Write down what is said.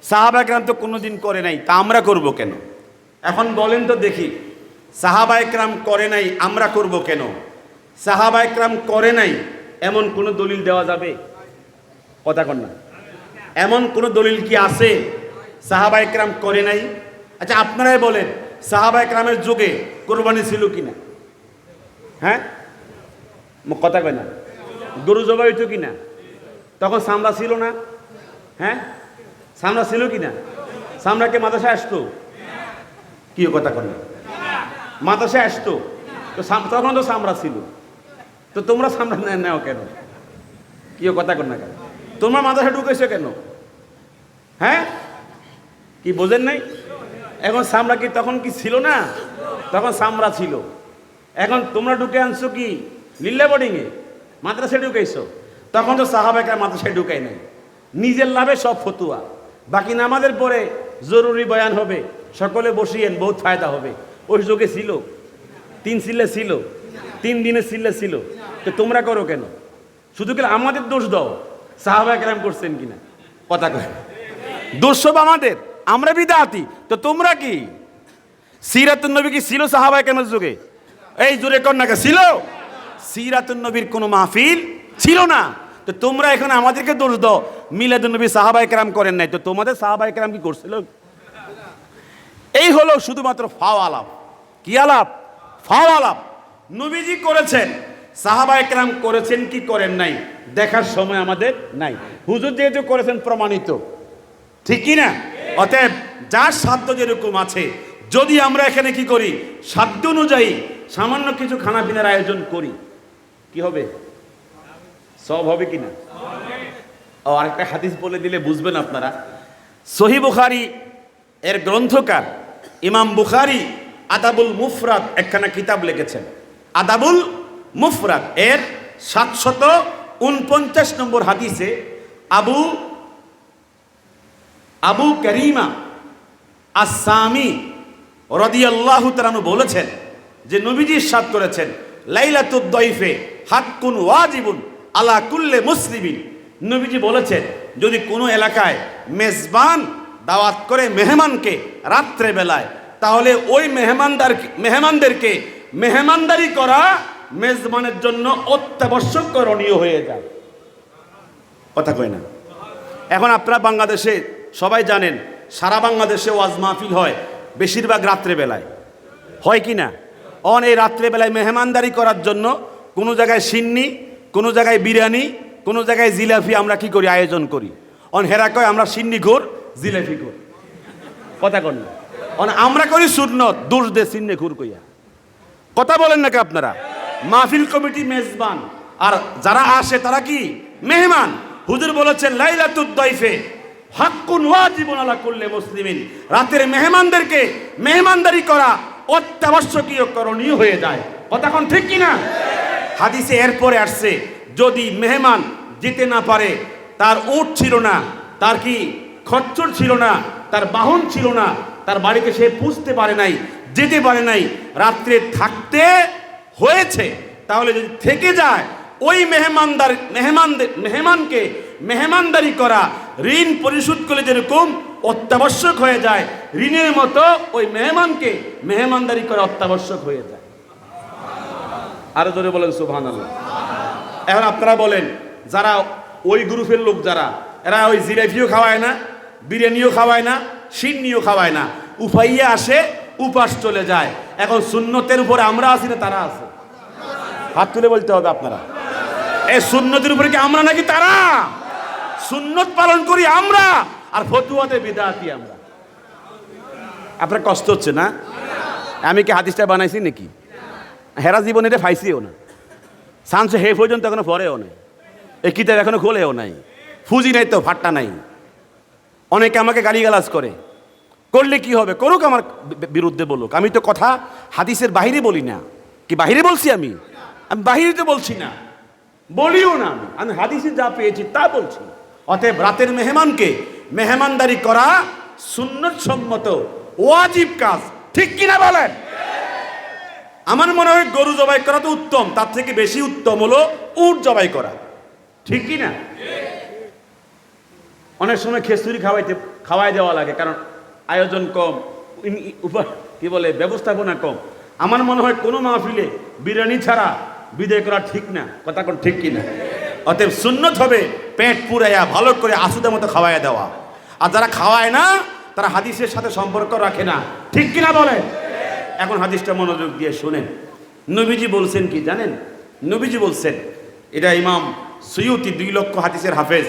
সাহাবা একরাম তো কোনোদিন করে নাই, তা আমরা করব কেন? এখন বলেন তো দেখি, সাহাবা একরাম করে নাই আমরা করব কেন? সাহাবা একরাম করে নাই এমন কোনো দলিল দেওয়া যাবে? কথা কন না। এমন কোনো দলিল কি আছে সাহাবা একরাম করে নাই? আচ্ছা আপনারাই বলেন, সাহাবা একরামের যুগে কোরবানি ছিল কিনা? হ্যাঁ, কথা কয় না। গরু জবাই হইতো কিনা? তখন সামরা ছিল না? হ্যাঁ, সামরা ছিল কিনা? সামরাকে মাদ্রাসায় আসতো? কি কথা কন না? মাদ্রাসায় আসতো তো, তখন তো সামরা ছিল। তো তোমরা সামরা নেও কেন? কি কথা কন না কেন? তোমরা মাদ্রাসায় ঢুকেছো কেন? হ্যাঁ, কি বোঝেন নাই? এখন সামরা কি তখন কি ছিল না? তখন সামরা ছিল। এখন তোমরা ঢুকে আনছো কি লিল্লা বোর্ডিংয়ে, মাদ্রাসায় ঢুকেছো। তখন তো সাহাবাকে মাদ্রাসায় ঢুকাই নাই। নিজের লাভে সব ফতুয়া। বাকি নামাজের পরে জরুরি বয়ান হবে, সকলে বসিয়েন, বহুত ফায়দা হবে। ওই যুগে ছিল? 3 সিল্লে ছিল, 3 দিনের সিল্লে ছিল। তো তোমরা করো কেন? শুধু কি আমাদের দোষ দাও সাহাবা কেরাম করছেন কিনা? কথা কয়। দোষ সব আমাদের, আমরা বিদআতি। তো তোমরা কি? সিরাতুন নবী কি ছিল সাহাবা কেরামের যুগে? এই জোরে কর না, ছিল? সিরাতুন নবীর কোনো মাহফিল ছিল না। তো তোমরা এখন আমাদেরকে দোষ দাও মিলাদুন নবী সাহাবা কেরাম করেন নাই। তো তোমাদের সাহাবা কেরাম কি করছিল? এই হলো শুধুমাত্র ফাও আলাপ। কি আলাপ? ফাও আলাপ। নবীজি করেছেন, সাহাবা একরাম করেছেন কি করেন নাই দেখার সময় আমাদের নাই। হুজুর যেহেতু করেছেন প্রমাণিত, ঠিক কি না? অতএব যার সাধ্য যেরকম আছে, যদি আমরা এখানে কি করি, সাধ্য অনুযায়ী সামান্য কিছু খানা পিনার আয়োজন করি, কি হবে? সব হবে কিনা? ও আরেকটা হাদিস বলে দিলে বুঝবেন আপনারা। সহিহ বুখারী এর গ্রন্থকার ইমাম বুখারী আদাবুল মুফরাদ একখানা কিতাব লিখেছেন। আদাবুল মুফরাদ এর 749 নম্বর হাদিসে আবু কারিমা আস-সামি রাদিয়াল্লাহু তাআলা বলেছেন যে নবীজি ইরশাদ করেছেন, লাইলাতুদ দাইফে হাক্কুন ওয়াজিবুন আলা কুল্লি মুসলিমিন। নবীজি বলেছেন, যদি কোনো এলাকায় মেজবান দাওয়াত করে মেহমানকে রাত্রে বেলায়, তাহলে ওই মেহমানদেরকে মেহমানদারি করা মেজবানের জন্য অত্যাবশ্যক করণীয় হয়ে যায়। কথা কয় না? এখন আপনারা বাংলাদেশে সবাই জানেন, সারা বাংলাদেশে ওয়াজ মাহফিল হয় বেশিরভাগ রাত্রে বেলায়, হয় কি না? এই রাত্রে বেলায় মেহমানদারি করার জন্য কোনো জায়গায় সিন্নি, কোনো জায়গায় বিরিয়ানি, কোনো জায়গায় জিলাপি আমরা কি করি, আয়োজন করি। হেরা কয় আমরা সিন্নি ঘোর, জিলাপি ঘোর। কথা কন না? আমরা করি সুন্নত, দোষ দে সিন্নি ঘুর কইয়া। কথা বলেন নাকি আপনারা? মাহফিল কমিটি মেজবান, আর যারা আসে তারা কি মেহমান। হুজুর বলেছেন, লাইলাতুদ দাইফে হাক্কুন ওয়াজিবুন আলা কুল্লি মুসলিমিন। রাতের মেহমানদেরকে মেহমানদারি করা অত্যাবশ্যকীয় করণীয় হয়ে যায়। কথা কোন ঠিক কি না? হাদিসে এরপরে আসছে, যদি মেহমান যেতে না পারে, তার উট ছিল না, তার কি খচ্চর ছিল না, তার বাহন ছিল না, তার বাড়িতে সে পুষতে পারে নাই, যেতে পারে নাই, রাত্রে থাকতে হয়েছে, তাহলে যদি থেকে যায়, ওই মেহমানকে মেহমানদারি করা ঋণ পরিশোধ করে যেরকম অত্যাবশ্যক হয়ে যায়, ঋণের মতো ওই মেহমানকে মেহমানদারি করা অত্যাবশ্যক হয়ে যায়। আরো জোরে বলেন সুবহানাল্লাহ। এখন আপনারা বলেন, যারা ওই গ্রুপের লোক, যারা এরা ওই জিলাপিও খাওয়ায় না, বিরিয়ানিও খাওয়ায় না, সিন্নিও খাওয়ায় না, উপাইয়া আসে, উপাস চলে যায়। এখন সুন্নতের উপরে আমরা আছি না তারা আছে? হাত তুলে বলতে হবে আপনারা। এই সুন্নতের উপরে কি আমরা নাকি তারা? সুন্নত পালন করি আমরা, আর ফতুয়াতে বিদআতি আমরা। আপনার কষ্ট হচ্ছে না? আমি কি হাদিসটা বানাইছি নাকি? হেরা জীবনে এটা ফাইছিও না, সানসে হে পর্যন্ত এখনো পড়েও নাই, এই কিতাব এখনো খোলেও নাই, ফুজি নাই তো, ফাট্টা নাই। অনেকে আমাকে গালিগালাজ করে, করলে কি হবে? করুক, আমার বিরুদ্ধে বলুক। আমি তো কথা হাদিসের বাহিরে বলি না। কি বাহিরে বলছি? আমি বাহিরে তো বলছি না, বলিও না। আমি হাদিসে যা পেয়েছি তা বলছি। অতএব রাতের মেহমানকে মেহমানদারি করা সুন্নত সম্মত ওয়াজিব কাজ, ঠিক কিনা বলেন? আমার মনে হয় গরু জবাই করা তো উত্তম, তার থেকে বেশি উত্তম হলো উট জবাই করা, ঠিক কিনা? অনেক সময় খেসুরি খাওয়াইতে খাওয়াই দেওয়া লাগে, কারণ আয়োজন কম, কি বলে ব্যবস্থাপনা কম। আমার মনে হয় কোনো মাহফিলে বিরিয়ানি ছাড়া বিদায় করা ঠিক না, কথা কোন ঠিক কিনা? অতএব সুন্নত হবে পেট পুরাইয়া ভালো করে আসুদের মতো খাওয়াইয়া দেওয়া। আর যারা খাওয়ায় না তারা হাদিসের সাথে সম্পর্ক রাখে না, ঠিক কিনা বলে? এখন হাদিসটা মনোযোগ দিয়ে শুনেন। নবীজি বলছেন কি জানেন? নবীজি বলছেন, এটা ইমাম সুয়ুতি 2 লক্ষ হাদিসের হাফেজ,